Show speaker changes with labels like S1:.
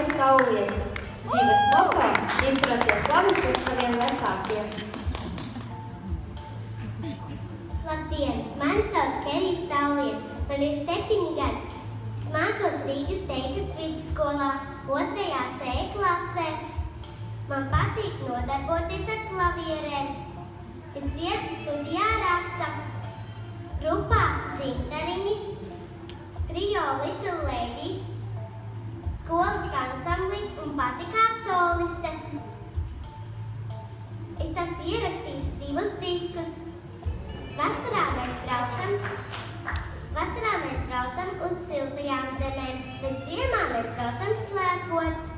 S1: skaista saulieta. Dzīves moto – izturēties labi pret saviem vecākiem.
S2: Labdien! Mani sauc Kerija Saulieta. Man ir 7 gadi. Es mācos Rīgas Teikas vidusskolā 2. C klasē. Man patīk nodarboties ar klavierēm. Es dziedu studijā Rasa, grupā Dzintariņi, trio Little Ladies, skolas ansambli un patikā soliste. Es esmu ierakstījis 2 diskus. Vasarā mēs braucam uz siltajām zemēm, bet ziemā mēs braucam slēpot.